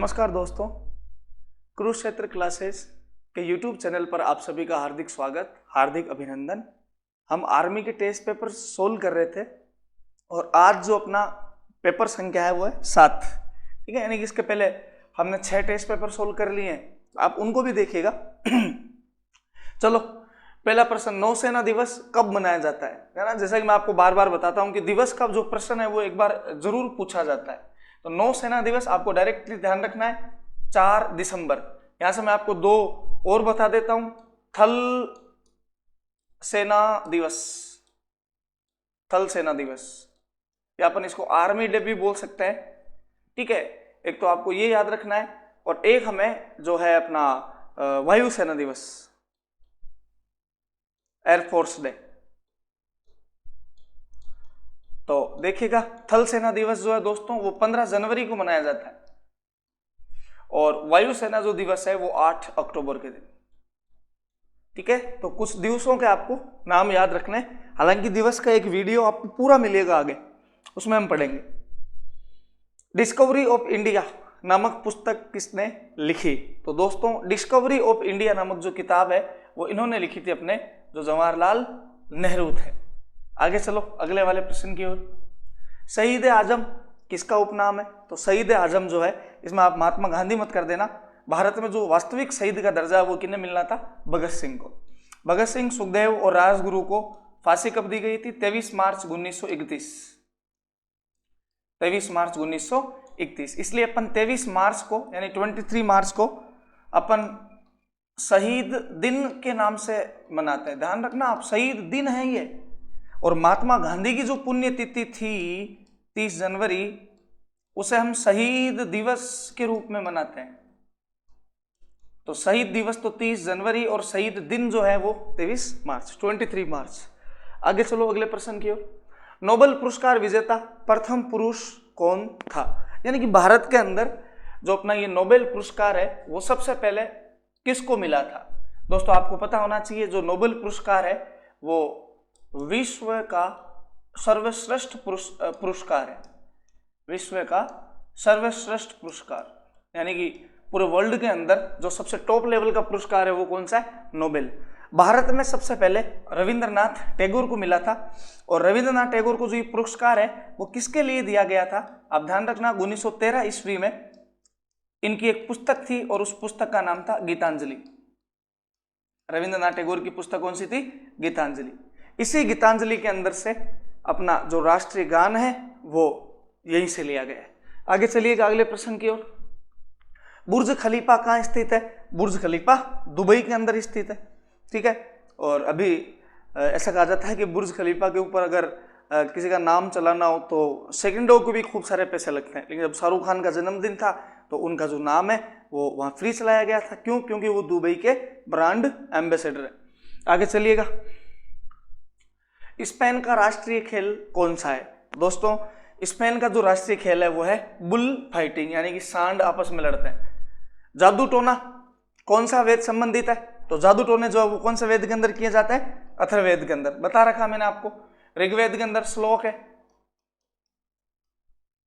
नमस्कार दोस्तों, कुरुक्षेत्र क्लासेस के YouTube चैनल पर आप सभी का हार्दिक स्वागत, हार्दिक अभिनंदन। हम आर्मी के टेस्ट पेपर सोल्व कर रहे थे और आज जो अपना पेपर संख्या है वो है 7। ठीक है, यानी कि इसके पहले हमने 6 टेस्ट पेपर सोल्व कर लिए हैं, आप उनको भी देखिएगा। चलो, पहला प्रश्न, नौसेना दिवस कब मनाया जाता है ना। जैसा कि मैं आपको बार बार बताता हूं कि दिवस का जो प्रश्न है वो एक बार जरूर पूछा जाता है। तो नौसेना दिवस आपको डायरेक्टली ध्यान रखना है 4 दिसंबर। यहां से मैं आपको 2 और बता देता हूं। थल सेना दिवस, थल सेना दिवस, या अपन इसको आर्मी डे भी बोल सकते हैं। ठीक है, एक तो आपको ये याद रखना है और एक हमें जो है अपना वायुसेना दिवस, एयरफोर्स डे। तो देखिएगा, थल सेना दिवस जो है दोस्तों वो 15 जनवरी को मनाया जाता है और वायुसेना जो दिवस है वो 8 अक्टूबर के दिन। ठीक है, तो कुछ दिवसों के आपको नाम याद रखने। हालांकि दिवस का एक वीडियो आपको पूरा मिलेगा आगे, उसमें हम पढ़ेंगे। डिस्कवरी ऑफ इंडिया नामक पुस्तक किसने लिखी? तो दोस्तों, डिस्कवरी ऑफ इंडिया नामक जो किताब है वो इन्होंने लिखी थी, अपने जो जवाहरलाल नेहरू थे। आगे चलो अगले वाले प्रश्न की ओर। शहीद आजम किसका उपनाम है? तो शहीद आजम जो है, इसमें आप महात्मा गांधी मत कर देना। भारत में जो वास्तविक शहीद का दर्जा है वो किन्हें मिलना था? भगत सिंह को। भगत सिंह, सुखदेव और राजगुरु को फांसी कब दी गई थी? 23 मार्च 1931। 23 मार्च 1931। इसलिए अपन 23 मार्च को यानी 23 मार्च को अपन शहीद दिन के नाम से मनाते हैं। ध्यान रखना आप, शहीद दिन है ये। और महात्मा गांधी की जो पुण्यतिथि थी 30 जनवरी, उसे हम शहीद दिवस के रूप में मनाते हैं। तो शहीद दिवस तो 30 जनवरी और शहीद दिन जो है वो 23 मार्च, 23 मार्च। आगे चलो अगले प्रश्न की ओर। नोबेल पुरस्कार विजेता प्रथम पुरुष कौन था? यानी कि भारत के अंदर जो अपना ये नोबेल पुरस्कार है वो सबसे पहले किसको मिला था? दोस्तों, आपको पता होना चाहिए जो नोबेल पुरस्कार है वो विश्व का सर्वश्रेष्ठ पुरस्कार है। विश्व का सर्वश्रेष्ठ पुरस्कार, यानी कि पूरे वर्ल्ड के अंदर जो सबसे टॉप लेवल का पुरस्कार है वो कौन सा है? नोबेल। भारत में सबसे पहले रविंद्रनाथ टैगोर को मिला था। और रविंद्रनाथ टैगोर को जो ये पुरस्कार है वो किसके लिए दिया गया था? आप ध्यान रखना, 1913 ईस्वी में इनकी एक पुस्तक थी और उस पुस्तक का नाम था गीतांजलि। रविंद्रनाथ टैगोर की पुस्तक कौन सी थी? गीतांजलि। इसी गीतांजलि के अंदर से अपना जो राष्ट्रीय गान है वो यहीं से लिया गया है। आगे चलिएगा अगले प्रश्न की ओर। बुर्ज खलीफा कहाँ स्थित है? बुर्ज खलीफा दुबई के अंदर स्थित है। ठीक है, और अभी ऐसा कहा जाता है कि बुर्ज खलीफा के ऊपर अगर किसी का नाम चलाना हो तो सेकंडों को भी खूब सारे पैसे लगते हैं। लेकिन जब शाहरुख खान का जन्मदिन था तो उनका जो नाम है वो वहाँ फ्री चलाया गया था। क्यों? क्योंकि वो दुबई के ब्रांड एम्बेसडर है। आगे चलिएगा। स्पेन का राष्ट्रीय खेल कौन सा है? दोस्तों, स्पेन का जो राष्ट्रीय खेल है वो है बुल फाइटिंग, यानी कि सांड आपस में लड़ते हैं। जादू टोना कौन सा वेद संबंधित है? तो जादू टोने जो है वो कौन सा वेद के अंदर किए जाते हैं? अथर्ववेद के अंदर। बता रखा मैंने आपको। ऋग्वेद के अंदर श्लोक है,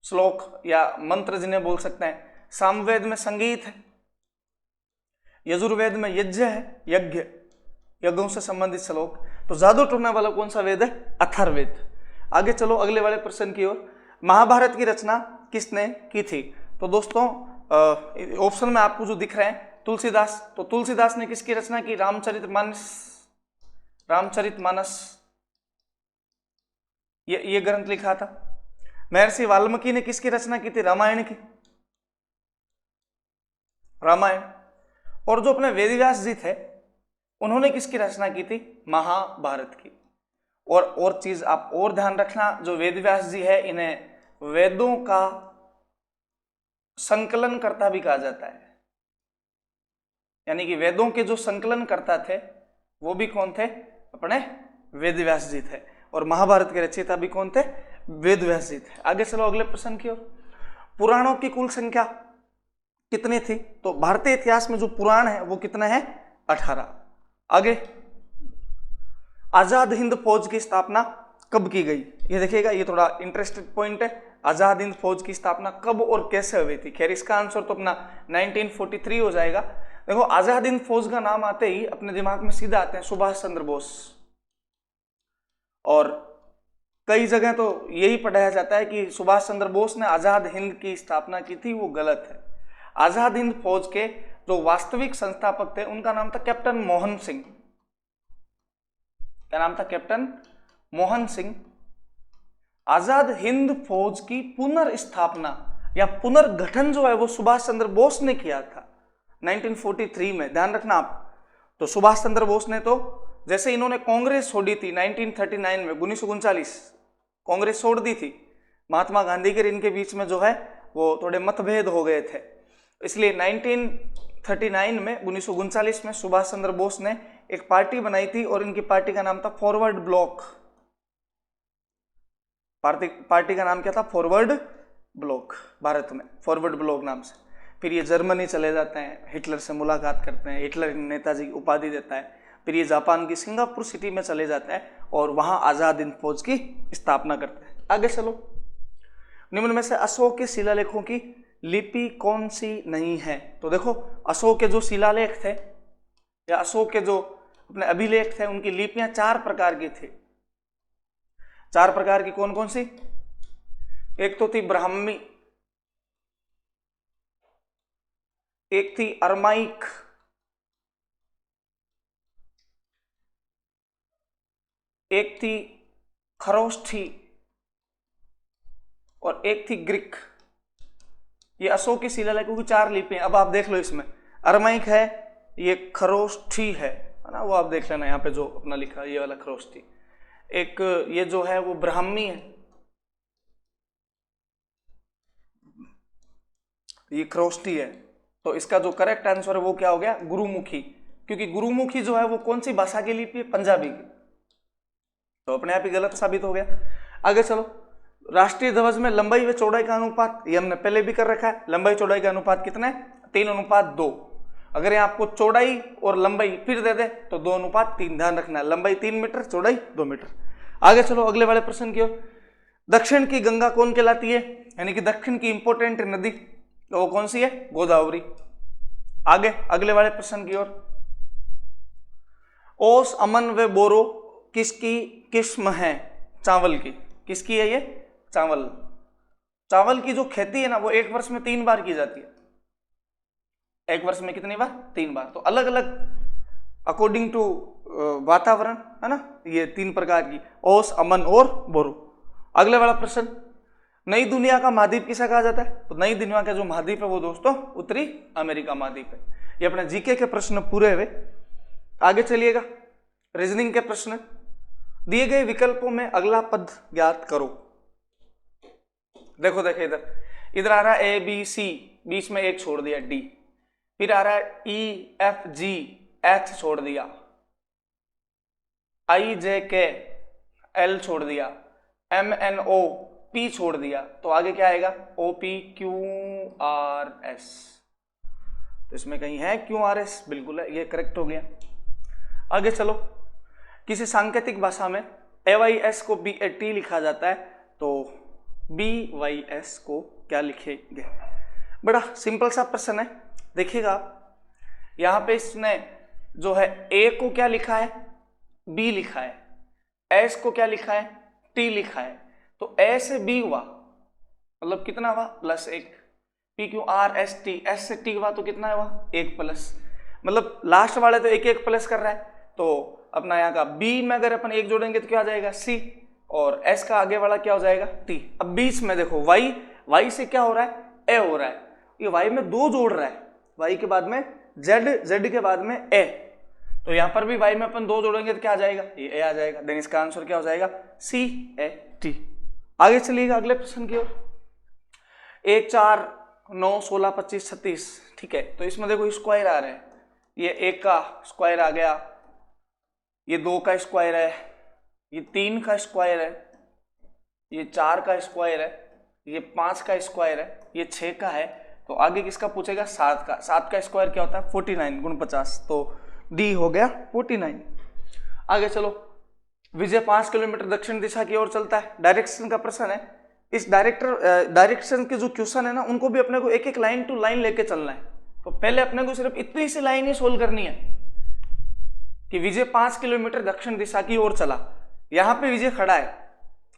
श्लोक या मंत्र जिन्हें बोल सकते हैं। सामवेद में संगीत है। यजुर्वेद में यज्ञ है, यज्ञ, यज्ञों से संबंधित श्लोक। तो जादू टोना वाला कौन सा वेद है? अथर्ववेद। आगे चलो अगले वाले प्रश्न की ओर। महाभारत की रचना किसने की थी? तो दोस्तों, ऑप्शन में आपको जो दिख रहे हैं तुलसीदास। तो तुलसीदास ने किसकी रचना की? रामचरितमानस। रामचरितमानस ये ग्रंथ लिखा था। महर्षि वाल्मीकि ने किसकी रचना की थी? रामायण की, रामायण। और जो अपने वेदव्यास जी थे उन्होंने किसकी रचना की थी? महाभारत की। और चीज आप और ध्यान रखना, जो वेदव्यास जी है इन्हें वेदों का संकलन करता भी कहा जाता है। यानी कि वेदों के जो संकलन करता थे वो भी कौन थे? अपने वेदव्यास जी थे। और महाभारत के रचयिता भी कौन थे? वेदव्यास जी थे। आगे चलो अगले प्रश्न की ओर। पुराणों की कुल संख्या कितनी थी? तो भारतीय इतिहास में जो पुराण है वो कितने हैं? 18। आगे, आजाद हिंद फौज की स्थापना कब की गई? ये देखिएगा, ये थोड़ा इंटरेस्टेड पॉइंट है। आजाद हिंद फौज की स्थापना कब और कैसे हुई थी? खैर इसका आंसर तो अपना 1943 हो जाएगा। देखो आजाद हिंद फौज का नाम आते ही अपने दिमाग में सीधा आते हैं सुभाष चंद्र बोस, और कई जगह तो यही पढ़ाया जाता है कि सुभाष चंद्र बोस ने आजाद हिंद की स्थापना की थी, वो गलत है। आजाद हिंद फौज के जो वास्तविक संस्थापक थे उनका नाम था कैप्टन मोहन सिंह। क्या नाम था? कैप्टन मोहन सिंह। आजाद हिंद फौज की पुनर्स्थापना या पुनर्गठन जो है वो सुभाष चंद्र बोस ने किया था 1943 में, ध्यान रखना आप। तो सुभाष चंद्र बोस ने तो जैसे इन्होंने कांग्रेस छोड़ी थी 1939 में, 1939 कांग्रेस छोड़ दी थी, महात्मा गांधी के इनके बीच में जो है वो थोड़े मतभेद हो गए थे, इसलिए 1939 में 1939 में सुभाष चंद्र बोस ने एक पार्टी बनाई थी और इनकी पार्टी का नाम था फॉरवर्ड ब्लॉक। पार्टी का नाम क्या था? फॉरवर्ड ब्लॉक, भारत में फॉरवर्ड ब्लॉक नाम से। फिर ये जर्मनी चले जाते हैं, हिटलर से मुलाकात करते हैं, हिटलर नेताजी की उपाधि देता है। फिर ये जापान की सिंगापुर सिटी में चले जाता है और वहां आजाद हिंद फौज की स्थापना करते हैं। आगे चलो, निम्न में से अशोक के शिलालेखों की लिपि कौन सी नहीं है? तो देखो अशोक के जो शिलालेख थे या अशोक के जो अपने अभिलेख थे उनकी लिपियां 4 प्रकार की थी। 4 प्रकार की कौन कौन सी? एक तो थी ब्राह्मी, एक थी अरमाइक, एक थी खरोष्ठी और एक थी ग्रीक। ये अशोक की शिलालेखों की 4 लिपियां। अब आप देख लो, इसमें अरमाइक है, ये खरोष्ठी है ना, वो आप देख लेना यहाँ पे जो अपना लिखा है ये वाला खरोष्ठी। एक ये जो है वो ब्राह्मी है, ये खरोष्ठी है। तो इसका जो करेक्ट आंसर है वो क्या हो गया? गुरुमुखी, क्योंकि गुरुमुखी जो है वो कौन सी भाषा की लिपि है? पंजाबी की। तो अपने आप ही गलत साबित हो गया। आगे चलो, राष्ट्रीय ध्वज में लंबाई व चौड़ाई का अनुपात, ये हमने पहले भी कर रखा है। लंबाई चौड़ाई का अनुपात कितना है? 3:2। अगर यहाँ आपको चौड़ाई और लंबाई फिर दे दे तो 2:3, ध्यान रखना, लंबाई 3 मीटर, चौड़ाई 2 मीटर। आगे चलो अगले वाले प्रश्न की ओर। दक्षिण की गंगा कौन कहलाती है? यानी कि दक्षिण की इंपोर्टेंट नदी तो वो कौन सी है? गोदावरी। आगे अगले वाले प्रश्न की ओर। ओस, अमन व बोरो किसकी किस्म है? चावल की। किसकी है ये? चावल। चावल की जो खेती है ना वो 1 वर्ष में 3 बार की जाती है। 1 वर्ष में कितनी बार? 3 बार। तो अलग अलग अकॉर्डिंग टू वातावरण है ना, ये 3 प्रकार की, ओस, अमन और बोरो। अगले वाला प्रश्न, नई दुनिया का महाद्वीप किसे कहा जाता है? तो नई दुनिया का जो महाद्वीप है वो दोस्तों उत्तरी अमेरिका महाद्वीप है। ये अपने जीके के प्रश्न पूरे हुए। आगे चलिएगा, रीजनिंग के प्रश्न। दिए गए विकल्पों में अगला पद ज्ञात करो। देखो इधर आ रहा है ए बी सी, बीच में एक छोड़ दिया डी, फिर आ रहा है ई एफ जी, एच छोड़ दिया, आई जे के, एल छोड़ दिया, एम एन ओ, पी छोड़ दिया, तो आगे क्या आएगा? O P Q R S. तो इसमें कहीं है क्यू आर एस? बिल्कुल है, ये करेक्ट हो गया। आगे चलो, किसी सांकेतिक भाषा में ए वाई एस को बी ए टी लिखा जाता है, तो बी वाई एस को क्या लिखेंगे? बड़ा सिंपल सा प्रश्न है, देखिएगा यहां पे इसने जो है ए को क्या लिखा है? बी लिखा है, एस को क्या लिखा है? टी लिखा है। तो ए से बी हुआ मतलब कितना हुआ? +1। P Q R S T, S से टी हुआ तो कितना हुआ? 1+, मतलब लास्ट वाले तो 1 प्लस कर रहा है। तो अपना यहाँ का बी में अगर अपन 1 जोड़ेंगे तो क्या हो जाएगा? सी, और एस का आगे वाला क्या हो जाएगा? टी। अब बीच में देखो वाई, वाई से क्या हो रहा है? ए हो रहा है, ये वाई में 2 जोड़ रहा है, वाई के बाद में जेड, जेड के बाद में ए, तो यहां पर भी वाई में अपन 2 जोड़ेंगे तो क्या आ जाएगा? ये ए आ जाएगा। देन इसका आंसर क्या हो जाएगा? सी ए टी। आगे चलिएगा अगले प्रश्न की ओर। 1, 4, 9, 16, 25, 36, ठीक है। तो इसमें देखो स्क्वायर आ रहे हैं, ये 1 का स्क्वायर आ गया, ये 2 का स्क्वायर है, ये 3 का स्क्वायर है, ये 4 का स्क्वायर है, ये 5 का स्क्वायर है, ये 6 का है। तो आगे किसका पूछेगा? 7 का। 7 का स्क्वायर क्या होता है? 49 × 50, तो डी हो गया 49। आगे चलो, विजय 5 किलोमीटर दक्षिण दिशा की ओर चलता है, डायरेक्शन का प्रश्न है। इस डायरेक्शन के जो क्वेश्चन है ना, उनको भी अपने को एक एक लाइन टू लाइन लेके चलना है। तो पहले अपने को सिर्फ इतनी सी लाइन ही सोल्व करनी है कि विजय 5 किलोमीटर दक्षिण दिशा की ओर चला। यहां पे विजय खड़ा है,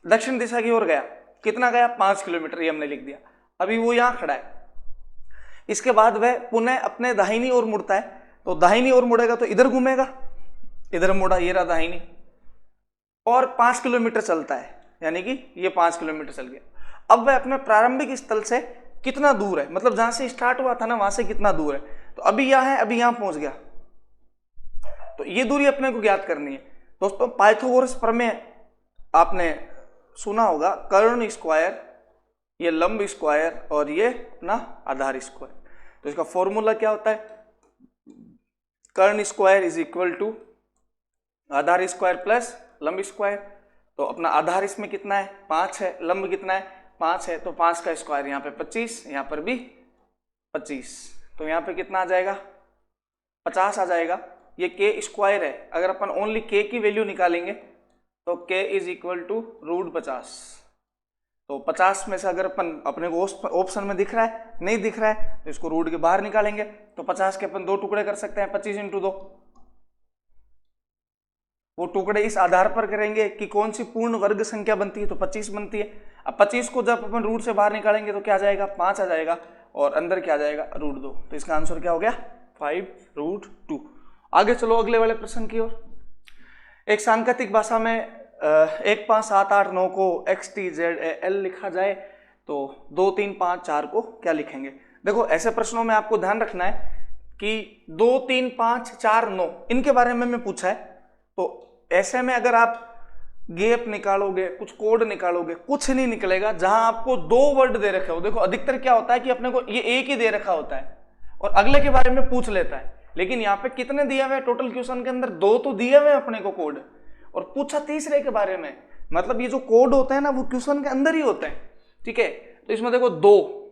दक्षिण दिशा की ओर गया, कितना गया 5 किलोमीटर, ये हमने लिख दिया। अभी वो यहां खड़ा है, इसके बाद वह पुनः अपने दाहिनी ओर मुड़ता है। तो दाहिनी ओर मुड़ेगा तो इधर घूमेगा, इधर मुड़ा, ये रहा दाहिनी, और 5 किलोमीटर चलता है, यानी कि ये 5 किलोमीटर चल गया। अब वह अपने प्रारंभिक स्थल से कितना दूर है, मतलब जहां से स्टार्ट हुआ था ना वहां से कितना दूर है। तो अभी यहां है, अभी यहां पहुंच गया, तो ये दूरी अपने को ज्ञात करनी है। दोस्तों पाइथागोरस प्रमेय आपने सुना होगा, कर्ण स्क्वायर, ये लंब स्क्वायर और ये अपना आधार स्क्वायर। तो इसका फॉर्मूला क्या होता है, कर्ण स्क्वायर इज इक्वल टू आधार स्क्वायर प्लस लंब स्क्वायर। तो अपना आधार इसमें कितना है 5 है, लंब कितना है 5 है, तो 5 का स्क्वायर यहाँ पे 25, यहाँ पर भी 25, तो यहाँ पे कितना आ जाएगा 50 आ जाएगा। ये के स्क्वायर है, अगर अपन ओनली के की वैल्यू निकालेंगे तो के इज इक्वल टू रूट 50। तो 50 में से अगर अपन अपने को ऑप्शन में दिख रहा है, नहीं दिख रहा है, तो इसको रूट के बाहर निकालेंगे। तो 50 के अपन 2 टुकड़े कर सकते हैं, 25 × 2। वो टुकड़े इस आधार पर करेंगे कि कौन सी पूर्ण वर्ग संख्या बनती है, तो 25 बनती है। अब 25 को जब अपन रूट से बाहर निकालेंगे तो क्या आ जाएगा 5 आ जाएगा, और अंदर क्या आ जाएगा √2। तो इसका आंसर क्या हो गया 5√2। आगे चलो अगले वाले प्रश्न की ओर। एक सांकेतिक भाषा में 1 5 7 8 9 को x t z l लिखा जाए तो 2 3 5 4 को क्या लिखेंगे। देखो ऐसे प्रश्नों में आपको ध्यान रखना है कि 2 3 5 4 9 इनके बारे में मैं पूछा है, तो ऐसे में अगर आप गैप निकालोगे, कुछ कोड निकालोगे, कुछ नहीं निकलेगा जहां आपको 2 वर्ड दे रखे हो। देखो अधिकतर क्या होता है कि अपने को ये एक ही दे रखा होता है और अगले के बारे में पूछ लेता है, लेकिन यहाँ पे कितने दिए हुए टोटल क्वेश्चन के अंदर 2 तो दिए हुए अपने को कोड, और पूछा तीसरे के बारे में। मतलब ये जो कोड होते हैं ना वो क्वेश्चन के अंदर ही होते हैं, ठीक है। तो इसमें देखो 2,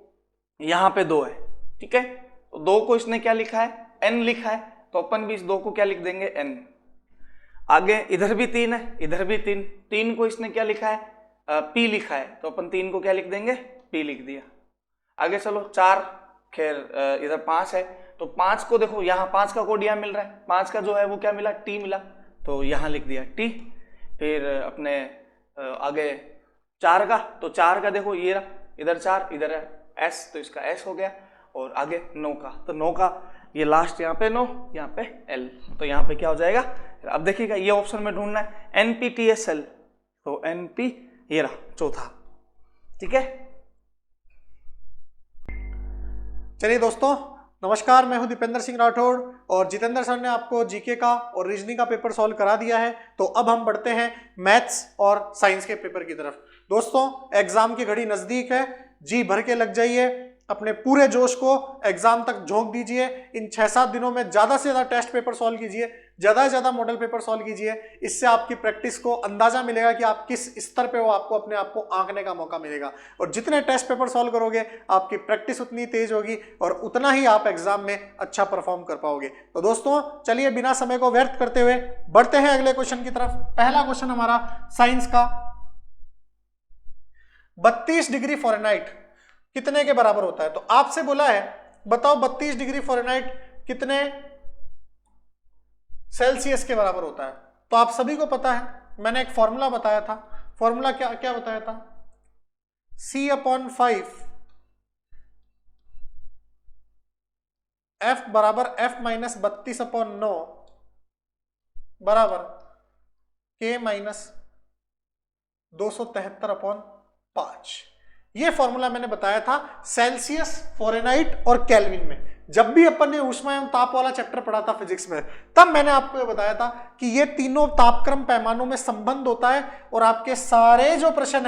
यहाँ पे 2 है, ठीक है। तो 2 को इसने क्या लिखा है n लिखा है, तो अपन भी इस 2 को क्या लिख देंगे n। आगे इधर भी 3 है, इधर भी 3 को इसने क्या लिखा है p लिखा है, तो अपन 3 को क्या लिख देंगे p लिख दिया। आगे चलो 4, खैर इधर 5 है, तो 5 को देखो यहाँ 5 का कोड यहाँ मिल रहा है, 5 का जो है वो क्या मिला t मिला, तो यहाँ लिख दिया t। फिर अपने आगे 4 का, तो 4 का देखो ये रहा, इधर 4, इधर है s, तो इसका s हो गया। और आगे 9 का, तो 9 का ये लास्ट यहाँ पे 9, यहाँ पे l, तो यहाँ पे क्या हो जाएगा। अब देखिएगा ये ऑप्शन में ढूंढना है NPTSL, तो NP ये रहा चौथा, ठीक है। चलिए दोस्तों नमस्कार, मैं हूं दीपेंद्र सिंह राठौड़ और जितेंद्र सर ने आपको जीके का और रीजनिंग का पेपर सॉल्व करा दिया है। तो अब हम बढ़ते हैं मैथ्स और साइंस के पेपर की तरफ। दोस्तों एग्जाम की घड़ी नजदीक है, जी भर के लग जाइए, अपने पूरे जोश को एग्जाम तक झोंक दीजिए। इन 6-7 दिनों में ज्यादा से ज्यादा टेस्ट पेपर सॉल्व कीजिए, ज्यादा से ज्यादा मॉडल पेपर सॉल्व कीजिए। इससे आपकी प्रैक्टिस को अंदाजा मिलेगा कि आप किस स्तर पे हो, आपको अपने आप को आंकने का मौका मिलेगा। और जितने टेस्ट पेपर सॉल्व करोगे आपकी प्रैक्टिस उतनी तेज होगी और उतना ही आप एग्जाम में अच्छा परफॉर्म कर पाओगे। तो दोस्तों चलिए बिना समय को व्यर्थ करते हुए बढ़ते हैं अगले क्वेश्चन की तरफ। पहला क्वेश्चन हमारा साइंस का, 32 डिग्री फ़ारेनहाइट कितने के बराबर होता है। तो आपसे बोला है बताओ 32 डिग्री फ़ारेनहाइट कितने सेल्सियस के बराबर होता है। तो आप सभी को पता है, मैंने एक फॉर्मूला बताया था। फॉर्मूला क्या क्या बताया था, C/5 F बराबर F माइनस 32/9 बराबर K माइनस 273/5। ये फॉर्मूला मैंने बताया था सेल्सियस, फ़ारेनहाइट और केल्विन में। जब भी अपन ने ऊष्मा एवं ताप वाला चैप्टर पढ़ा था फिजिक्स में, तब मैंने आपको ये बताया था कि ये तीनों तापक्रम पैमानों में संबंध होता है और आपके सारे जो प्रश्न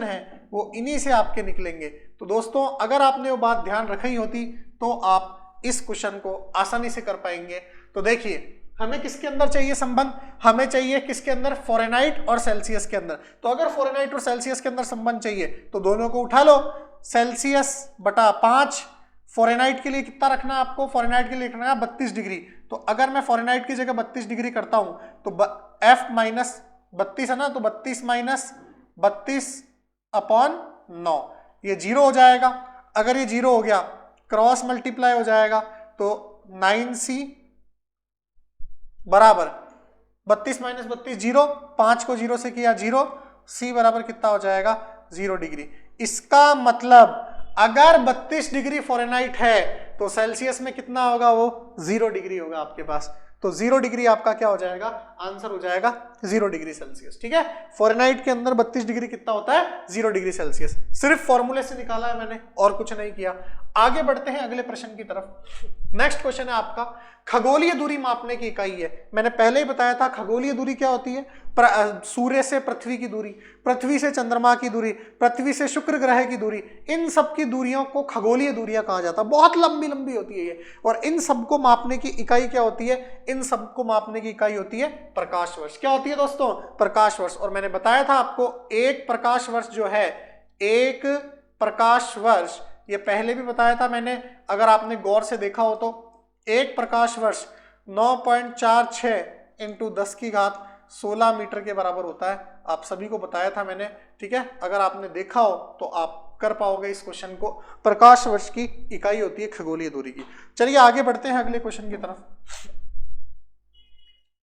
हैं वो इन्हीं से आपके निकलेंगे। तो दोस्तों अगर आपने वो बात ध्यान रखी होती तो आप इस क्वेश्चन को आसानी से कर पाएंगे। तो देखिए हमें किसके अंदर चाहिए संबंध, हमें चाहिए किसके अंदर, फ़ारेनहाइट और सेल्सियस के अंदर। तो अगर फ़ारेनहाइट और सेल्सियस के अंदर संबंध चाहिए तो दोनों को उठा लो, सेल्सियस बटा 5। फ़ारेनहाइट के लिए कितना रखना है आपको, फ़ारेनहाइट के लिए रखना है 32 डिग्री। तो अगर मैं फ़ारेनहाइट की जगह 32 डिग्री करता हूं तो F माइनस 32 है ना, तो 32 माइनस 32/9, ये 0 हो जाएगा। अगर ये 0 हो गया क्रॉस मल्टीप्लाई हो जाएगा तो 9c बराबर 32 - 32 0, 5 को 0 से किया 0, c बराबर कितना हो जाएगा 0 डिग्री। इसका मतलब अगर 32 डिग्री फ़ारेनहाइट है तो सेल्सियस में कितना होगा, वो 0 डिग्री होगा आपके पास। तो 0 डिग्री आपका क्या हो जाएगा, आंसर हो जाएगा 0 डिग्री सेल्सियस। ठीक है, फ़ारेनहाइट के अंदर 32 डिग्री कितना होता है, 0 डिग्री सेल्सियस। सिर्फ फॉर्मूले से निकाला है मैंने और कुछ नहीं किया। आगे बढ़ते हैं अगले प्रश्न की तरफ। नेक्स्ट क्वेश्चन है आपका, खगोलीय दूरी मापने की इकाई है। मैंने पहले ही बताया था खगोलीय दूरी क्या होती है, सूर्य से पृथ्वी की दूरी, पृथ्वी से चंद्रमा की दूरी, पृथ्वी से शुक्र ग्रह की दूरी, इन सब की दूरियों को खगोलीय दूरियां कहा जाता है। बहुत लंबी लंबी होती है ये, और इन सबको मापने की इकाई क्या होती है, इन सबको मापने की इकाई होती है प्रकाश वर्ष। क्या होती है दोस्तों, प्रकाश वर्ष। और मैंने बताया था आपको एक प्रकाश वर्ष जो है, एक प्रकाश वर्ष, ये पहले भी बताया था मैंने, अगर आपने गौर से देखा हो तो एक प्रकाश वर्ष 9.46 × 10⁻16 मीटर के बराबर होता है। आप सभी को बताया था मैंने। ठीक है, अगर आपने देखा हो तो आप कर पाओगे इस क्वेश्चन को। प्रकाश वर्ष की इकाई होती है खगोलीय दूरी की। चलिए आगे बढ़ते हैं अगले क्वेश्चन की तरफ।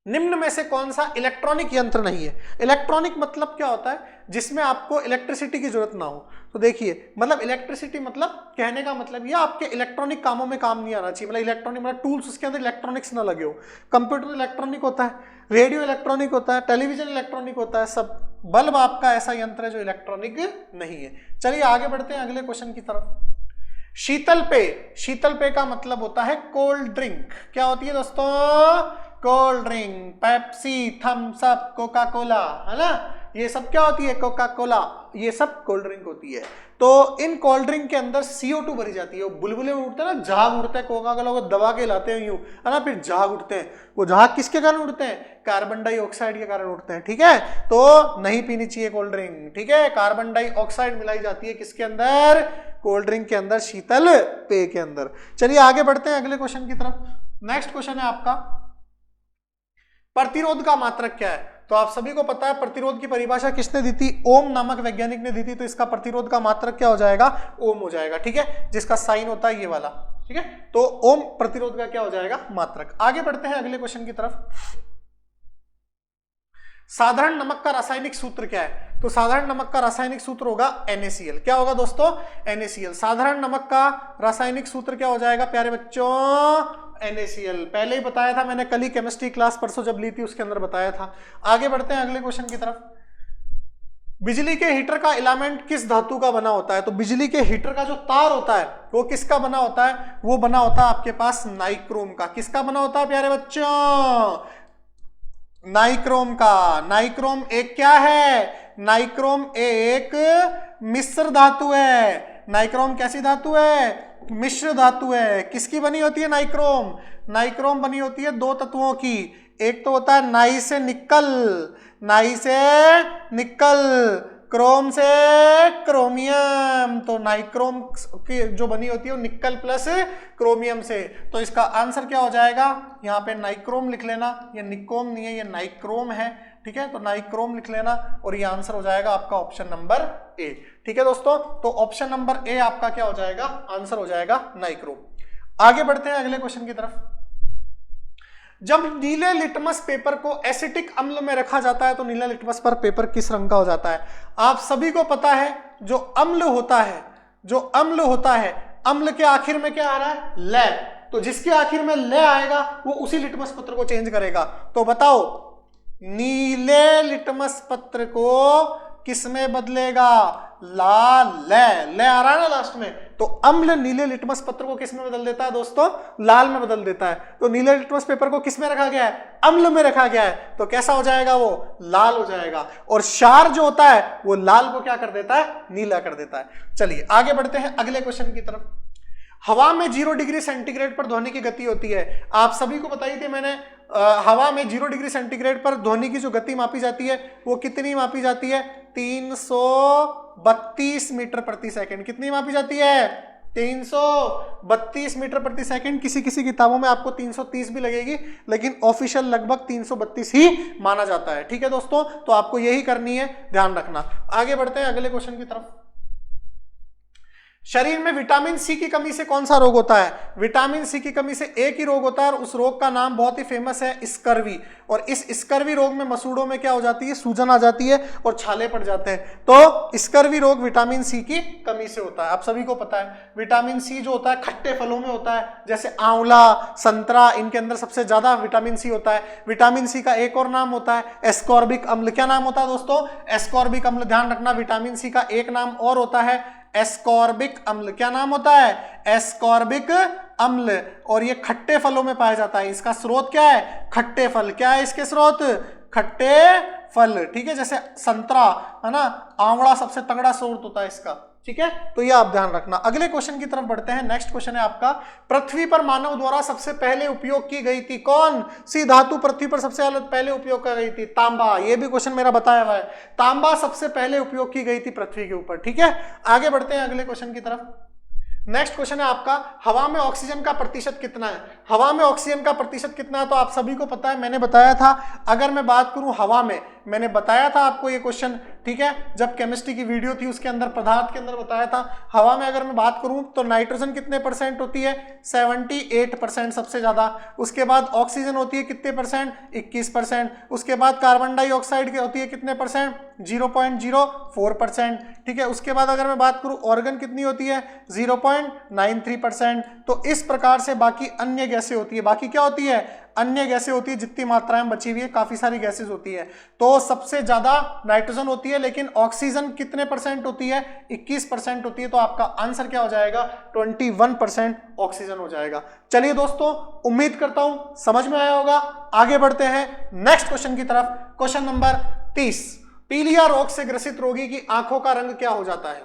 निम्न में से कौन सा इलेक्ट्रॉनिक यंत्र नहीं है। इलेक्ट्रॉनिक मतलब क्या होता है, जिसमें आपको इलेक्ट्रिसिटी की जरूरत ना हो। तो देखिए, मतलब इलेक्ट्रिसिटी मतलब कहने का मतलब ये आपके इलेक्ट्रॉनिक कामों में काम नहीं आना चाहिए। मतलब इलेक्ट्रॉनिक मतलब टूल्स, उसके अंदर इलेक्ट्रॉनिक्स ना लगे हो। कंप्यूटर इलेक्ट्रॉनिक होता है, रेडियो इलेक्ट्रॉनिक होता है, टेलीविजन इलेक्ट्रॉनिक होता है, सब। बल्ब आपका ऐसा यंत्र है जो इलेक्ट्रॉनिक नहीं है। चलिए आगे बढ़ते हैं अगले क्वेश्चन की तरफ। शीतल पेय, शीतल पेय का मतलब होता है कोल्ड ड्रिंक। क्या होती है दोस्तों, cold drink, Pepsi, Thums Up, Coca Cola, है ना, ये सब क्या होती है, कोका कोला, ये सब कोल्ड ड्रिंक होती है। तो इन कोल्ड ड्रिंक के अंदर CO2 भरी जाती है। वो बुलबुले उड़ते हैं ना, झाग उड़ते हैं, कोका कोला को दबा के लाते हैं यूं, है ना, फिर झाग उड़ते हैं। वो झाग किसके कारण उड़ते हैं, कार्बन डाइऑक्साइड के कारण उड़ते हैं। ठीक है, तो नहीं पीनी चाहिए कोल्ड ड्रिंक। ठीक है, कार्बन डाइऑक्साइड मिलाई जाती है किसके अंदर, कोल्ड ड्रिंक के अंदर, शीतल पेय के अंदर। चलिए आगे बढ़ते हैं अगले क्वेश्चन की तरफ। नेक्स्ट क्वेश्चन है आपका, प्रतिरोध का मात्रक क्या है। तो आप सभी को पता है प्रतिरोध की परिभाषा किसने दी थी, ओम नामक वैज्ञानिक ने दी थी। तो इसका प्रतिरोध का मात्रक क्या हो जाएगा, ओम हो जाएगा। ठीक है, जिसका साइन होता है ये वाला। ठीक है, तो ओम प्रतिरोध का क्या हो जाएगा, मात्रक। आगे बढ़ते हैं अगले क्वेश्चन की तरफ। साधारण नमक का रासायनिक सूत्र क्या है। तो साधारण नमक का रासायनिक सूत्र होगा NaCl। क्या होगा दोस्तों, NaCl। साधारण नमक का रासायनिक सूत्र क्या हो जाएगा प्यारे बच्चों, NaCl। पहले ही बताया था मैंने, कल ही केमिस्ट्री क्लास परसों जब ली थी उसके अंदर बताया था। आगे बढ़ते हैं अगले क्वेश्चन की तरफ। बिजली के हीटर का इलामेंट किस धातु का बना होता है। तो बिजली के हीटर का जो तार होता है वो किसका बना होता है, वो बना होता है आपके पास नाइक्रोम का। किसका बना होता है प्यारे बच्चों, नाइक्रोम का। नाइक्रोम एक क्या है, नाइक्रोम एक मिश्र धातु है। नाइक्रोम कैसी धातु है, मिश्र धातु है। किसकी बनी होती है नाइक्रोम, नाइक्रोम बनी होती है दो तत्वों की। एक तो होता है नाई से निकल, नाई से निकल, क्रोम से क्रोमियम। तो नाइक्रोम की जो बनी होती है वो निकल प्लस क्रोमियम से। तो इसका आंसर क्या हो जाएगा, यहाँ पे नाइक्रोम लिख लेना, ये निकोम नहीं है, ये नाइक्रोम है। ठीक है, तो नाइक्रोम लिख लेना और ये आंसर हो जाएगा आपका ऑप्शन नंबर ए। ठीक है दोस्तों, तो ऑप्शन नंबर ए आपका क्या हो जाएगा, आंसर हो जाएगा नाइक्रोम। आगे बढ़ते हैं अगले क्वेश्चन की तरफ। जब नीले लिटमस पेपर को एसिटिक अम्ल में रखा जाता है तो नीला लिटमस पर पेपर किस रंग का हो जाता है। आप सभी को पता है जो अम्ल होता है, जो अम्ल होता है, अम्ल के आखिर में क्या आ रहा है, ले। तो जिसके आखिर में ले आएगा वो उसी लिटमस पत्र को चेंज करेगा। तो बताओ नीले लिटमस पत्र को किस में बदलेगा, लाल, ले आ रहा है ना लास्ट में। तो अम्ल नीले लिटमस पत्र को किस में बदल देता है दोस्तों, लाल में बदल देता है। तो नीले लिटमस पेपर को किस में रखा गया है, अम्ल में रखा गया है। तो कैसा हो जाएगा, वो लाल हो जाएगा। और क्षार जो होता है वो लाल को क्या कर देता है, नीला कर देता है। चलिए आगे बढ़ते हैं अगले क्वेश्चन की तरफ। हवा में 0 डिग्री सेंटीग्रेड पर ध्वनि की गति होती है। आप सभी को बताई थी मैंने, हवा में 0 डिग्री सेंटीग्रेड पर ध्वनि की जो गति मापी जाती है वो कितनी मापी जाती है, 332 मीटर प्रति सेकंड। कितनी मापी जाती है, 332 मीटर प्रति सेकंड। किसी किसी किताबों में आपको 330 भी लगेगी, लेकिन ऑफिशियल लगभग 332 ही माना जाता है। ठीक है दोस्तों, तो आपको यही करनी है, ध्यान रखना। आगे बढ़ते हैं अगले क्वेश्चन की तरफ। शरीर में विटामिन सी की कमी से कौन सा रोग होता है? विटामिन सी की कमी से एक ही रोग होता है, और उस रोग का नाम बहुत ही फेमस है, स्कर्वी। और इस स्कर्वी रोग में मसूड़ों में क्या हो जाती है? सूजन आ जाती है और छाले पड़ जाते हैं। तो स्कर्वी रोग विटामिन सी की कमी से होता है। आप सभी को पता है विटामिन सी जो होता है खट्टे फलों में होता है, जैसे आंवला, संतरा, इनके अंदर सबसे ज्यादा विटामिन सी होता है। विटामिन सी का एक और नाम होता है एस्कॉर्बिक अम्ल। क्या नाम होता है दोस्तों? एस्कॉर्बिक अम्ल। ध्यान रखना, विटामिन सी का एक नाम और होता है एस्कॉर्बिक अम्ल। क्या नाम होता है? एस्कॉर्बिक अम्ल। और ये खट्टे फलों में पाया जाता है। इसका स्रोत क्या है? खट्टे फल। क्या है इसके स्रोत? खट्टे फल। ठीक है, जैसे संतरा है ना, आंवला सबसे तगड़ा स्रोत होता है इसका। ठीक है, तो ये आप ध्यान रखना। अगले क्वेश्चन की तरफ बढ़ते हैं। नेक्स्ट क्वेश्चन है आपका, पृथ्वी पर मानव द्वारा सबसे पहले उपयोग की गई थी कौन सी धातु पृथ्वी पर सबसे पहले उपयोग की गई थी? तांबा। ये भी क्वेश्चन मेरा बताया हुआ है, तांबा सबसे पहले उपयोग की गई थी पृथ्वी के ऊपर। ठीक है, आगे बढ़ते हैं अगले क्वेश्चन की तरफ। नेक्स्ट क्वेश्चन है आपका, हवा में ऑक्सीजन का प्रतिशत कितना है? हवा में ऑक्सीजन का प्रतिशत कितना है तो आप सभी को पता है, मैंने बताया था। अगर मैं बात करूं हवा में, मैंने बताया था आपको ये क्वेश्चन, ठीक है, जब केमिस्ट्री की वीडियो थी उसके अंदर पदार्थ के अंदर बताया था। हवा में अगर मैं बात करूं तो नाइट्रोजन कितने परसेंट होती है? 78% सबसे ज्यादा। उसके बाद ऑक्सीजन होती है कितने परसेंट? 21%। उसके बाद कार्बन डाइऑक्साइड की होती है कितने परसेंट? 0.04%। ठीक है, उसके बाद अगर मैं बात करूं ऑर्गन कितनी होती है? 0.93%। तो इस प्रकार से बाकी अन्य गैसें होती है। बाकी क्या होती है? अन्य गैसें होती है, जितनी मात्रा में बची हुई है, काफी सारी गैसेस होती है। तो सबसे ज्यादा नाइट्रोजन होती है, लेकिन ऑक्सीजन कितने परसेंट होती है? 21% होती है। तो आपका आंसर क्या हो जाएगा? 21% ऑक्सीजन हो जाएगा। चलिए दोस्तों, उम्मीद करता हूं समझ में आया होगा। आगे बढ़ते हैं नेक्स्ट क्वेश्चन की तरफ। क्वेश्चन नंबर 30, पीलिया रोग से ग्रसित रोगी की आंखों का रंग क्या हो जाता है?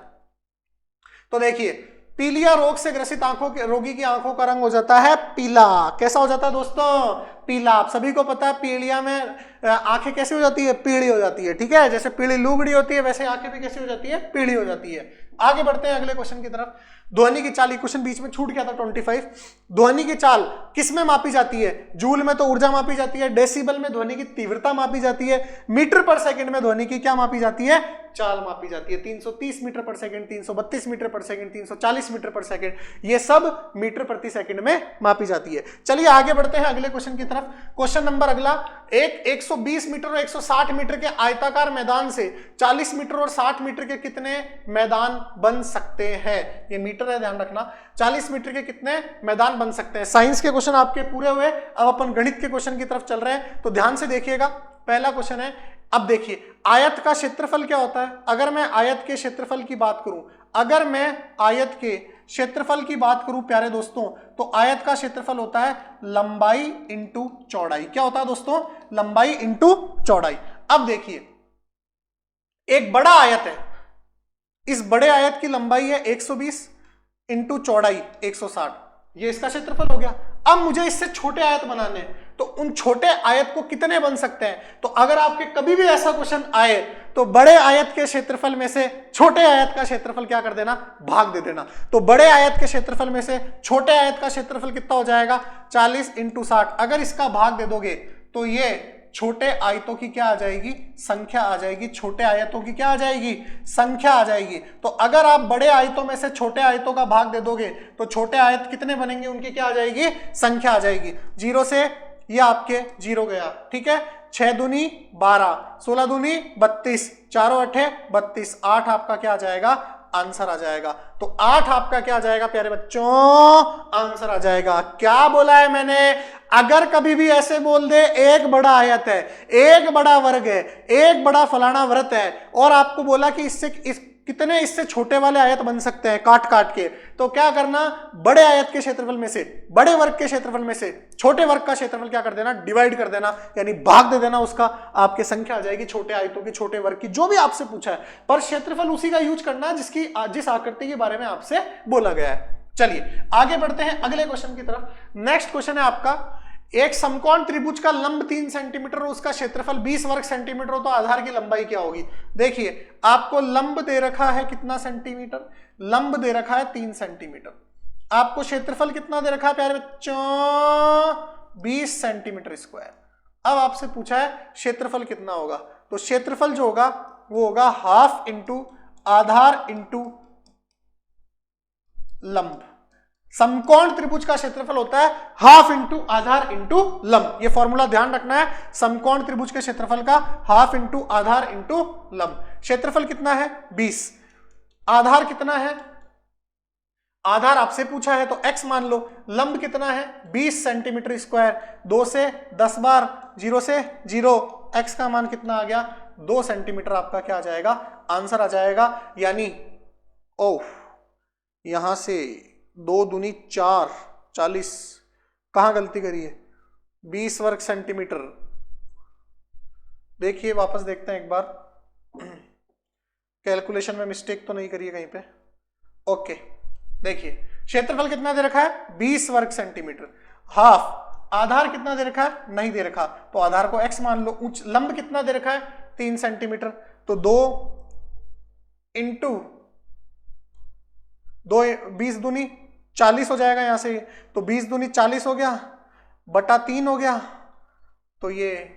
तो देखिए, पीलिया रोग से ग्रसित रोगी की आंखों का रंग हो जाता है पीला। कैसा हो जाता है दोस्तों? पीला। आप सभी को पता है पीलिया में आंखें कैसी हो जाती है? पीली हो जाती है। ठीक है, जैसे पीली लुगड़ी होती है वैसे आंखें भी कैसी हो जाती है? पीली हो जाती है। आगे बढ़ते हैं अगले क्वेश्चन की तरफ। ध्वनि की चाल, क्वेश्चन बीच में छूट गया था 25। ध्वनि की चाल किस में मापी जाती है? जूल में तो ऊर्जा मापी जाती है, डेसिबल में ध्वनि की तीव्रता मापी जाती है, मीटर पर सेकंड में ध्वनि की क्या मापी जाती है? चाल मापी जाती है। 330 मीटर पर सेकंड, 332 मीटर पर सेकंड, 340 मीटर पर सेकंड, ये सब मीटर प्रति सेकंड में मापी जाती है। चलिए आगे बढ़ते हैं अगले क्वेश्चन की तरफ। क्वेश्चन नंबर अगला, 120 मीटर और 160 मीटर के आयताकार मैदान से 40 मीटर और 60 मीटर के कितने मैदान बन सकते हैं? ये मीटर है, ध्यान रखना। 40 मीटर के कितने मैदान बन सकते हैं? साइंस के क्वेश्चन आपके पूरे हुए, अब अपन गणित के क्वेश्चन की तरफ चल रहे हैं, तो ध्यान से देखिएगा। पहला क्वेश्चन है, अब देखिए आयत का क्षेत्रफल क्या होता है? अगर मैं आयत के क्षेत्रफल की बात करूं, अगर मैं आयत के क्षेत्रफल की बात करूं प्यारे दोस्तों, तो आयत का क्षेत्रफल होता है लंबाई इंटू चौड़ाई। क्या होता है दोस्तों? लंबाई इंटू चौड़ाई। अब देखिए, एक बड़ा आयत है, इस बड़े आयत की लंबाई है 120 इंटू चौड़ाई 160, ये इसका क्षेत्रफल हो गया। अब मुझे इससे छोटे आयत बनाने हैं, तो उन छोटे आयत को कितने बन सकते हैं? तो अगर आपके कभी भी ऐसा क्वेश्चन आए तो बड़े आयत के क्षेत्रफल में से छोटे आयत का क्षेत्रफल क्या कर देना? भाग दे देना। तो बड़े आयत के क्षेत्रफल में से छोटे आयत का क्षेत्रफल कितना हो जाएगा? 40 इंटू 60। अगर इसका भाग दे दोगे तो ये छोटे आयतों की क्या आ जाएगी? संख्या आ जाएगी। छोटे आयतों की क्या आ जाएगी? संख्या आ जाएगी। तो अगर आप बड़े आयतों में से छोटे आयतों का भाग दे दोगे तो छोटे आयत कितने बनेंगे? उनकी क्या आ जाएगी? संख्या आ जाएगी। 0 से ये आपके 0 गया। ठीक है, 6 दूनी 12, 16 दूनी 32, 4 8 32, 8 आपका क्या आ जाएगा? आंसर आ जाएगा। तो 8 आपका क्या आ जाएगा प्यारे बच्चों? आंसर आ जाएगा। क्या बोला है मैंने? अगर कभी भी ऐसे बोल दे एक बड़ा आयत है, एक बड़ा वर्ग है, एक बड़ा फलाना व्रत है, और आपको बोला कि कितने इससे छोटे वाले आयत बन सकते हैं काट काट के, तो क्या करना? बड़े आयत के क्षेत्रफल में से, बड़े वर्ग के क्षेत्रफल में से छोटे वर्ग का क्षेत्रफल क्या कर देना? डिवाइड कर देना, यानी भाग दे देना उसका। आपके संख्या आ जाएगी छोटे आयतों की, छोटे वर्ग की, जो भी आपसे पूछा है, पर क्षेत्रफल उसी का यूज करना है जिस आकृति के बारे में आपसे बोला गया है। चलिए आगे बढ़ते हैं अगले क्वेश्चन की तरफ। नेक्स्ट क्वेश्चन है आपका, एक समकोण त्रिभुज का लंब 3 सेंटीमीटर और उसका क्षेत्रफल 20 वर्ग सेंटीमीटर हो तो आधार की लंबाई क्या होगी। देखिए आपको लंब दे रखा है कितना सेंटीमीटर, लंब दे रखा है 3 सेंटीमीटर, आपको क्षेत्रफल कितना दे रखा है प्यारे बच्चों 20 सेंटीमीटर स्क्वायर। अब आपसे पूछा है क्षेत्रफल कितना होगा, तो क्षेत्रफल जो होगा वो होगा हाफ इंटू आधार इंटू लंब। समकोण त्रिभुज का क्षेत्रफल होता है हाफ इंटू आधार इंटू लंब, ये फॉर्मूला ध्यान रखना है। समकोण त्रिभुज के क्षेत्रफल का हाफ इंटू आधार इंटू लंब। क्षेत्रफल कितना है 20, आधार कितना है, आधार आपसे पूछा है तो x मान लो, लंब कितना है 20 सेंटीमीटर स्क्वायर, 2 से 10 बार 0 से 0, x का मान कितना आ गया 2 सेंटीमीटर, आपका क्या आ जाएगा आंसर आ जाएगा। यानी ओह यहां से 2 दूनी 4 40, कहां गलती करी है 20 वर्ग सेंटीमीटर। देखिए वापस देखते हैं एक बार, कैलकुलेशन में मिस्टेक तो नहीं करी है कहीं पे। ओके देखिए क्षेत्रफल कितना दे रखा है 20 वर्ग सेंटीमीटर, हाफ आधार कितना दे रखा है नहीं दे रखा, तो आधार को x मान लो। लंब कितना दे रखा है 3 सेंटीमीटर, तो 2 इंटू 2 20 दूनी 40 हो जाएगा यहां से, तो 20 दूनी 40 हो गया बटा 3 हो गया, तो ये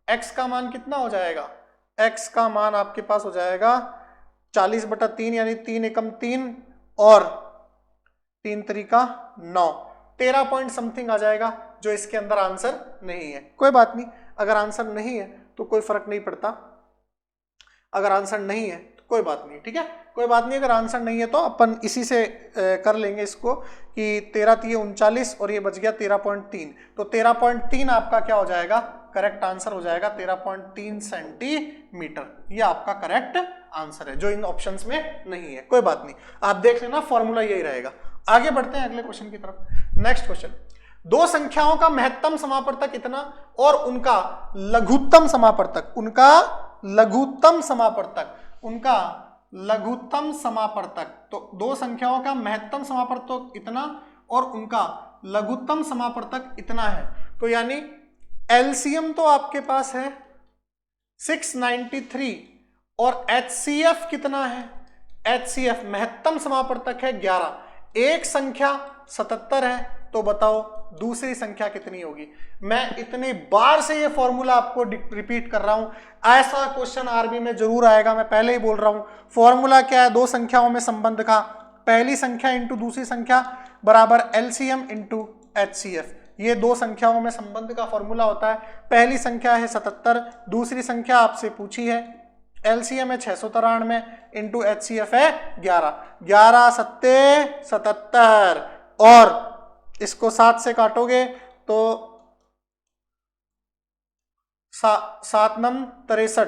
x का मान कितना हो जाएगा, x का मान आपके पास हो जाएगा 40 बटा 3 यानी 3 एकम 3 और 3 तरीका 9, 13 पॉइंट समथिंग आ जाएगा, जो इसके अंदर आंसर नहीं है। कोई बात नहीं, अगर आंसर नहीं है तो कोई फर्क नहीं पड़ता, अगर आंसर नहीं है तो कोई बात नहीं, ठीक है कोई बात नहीं। अगर आंसर नहीं है तो अपन इसी से कर लेंगे इसको कि 13 3 39 और ये बच गया 13.3, तो 13.3 आपका क्या हो जाएगा करेक्ट आंसर हो जाएगा 13.3 सेंटीमीटर, ये आपका करेक्ट आंसर है जो इन ऑप्शंस में नहीं है। कोई बात नहीं, आप देख लेना फॉर्मूला यही रहेगा। आगे बढ़ते हैं अगले क्वेश्चन की तरफ। नेक्स्ट क्वेश्चन, दो संख्याओं का महत्तम समापवर्तक कितना और उनका लघुत्तम समापवर्तक, उनका लघुत्तम समापवर्तक, तो दो संख्याओं का महत्तम समापवर्तक इतना और उनका लघुत्तम समापवर्तक इतना है, तो यानी एलसीएम तो आपके पास है 693 और एचसीएफ कितना है, एचसीएफ महत्तम समापवर्तक है 11, एक संख्या 77 है, तो बताओ दूसरी संख्या कितनी होगी। मैं इतनी बार से ये फॉर्मूला आपको रिपीट कर रहा हूं, ऐसा क्वेश्चन आरबी में जरूर आएगा, मैं पहले ही बोल रहा हूं। फॉर्मूला क्या है, दो संख्याओं में संबंध का, पहली संख्या इंटू दूसरी संख्या बराबर एलसीएम इंटू एचसीएफ, ये दो संख्याओं में संबंध का फॉर्मूला होता है। पहली संख्या है 77, दूसरी संख्या आपसे पूछी है, एलसीएम है 693 इंटू एचसीएफ है 11, 11 सत्ते 77 और इसको 7 से काटोगे तो 7 नम 63,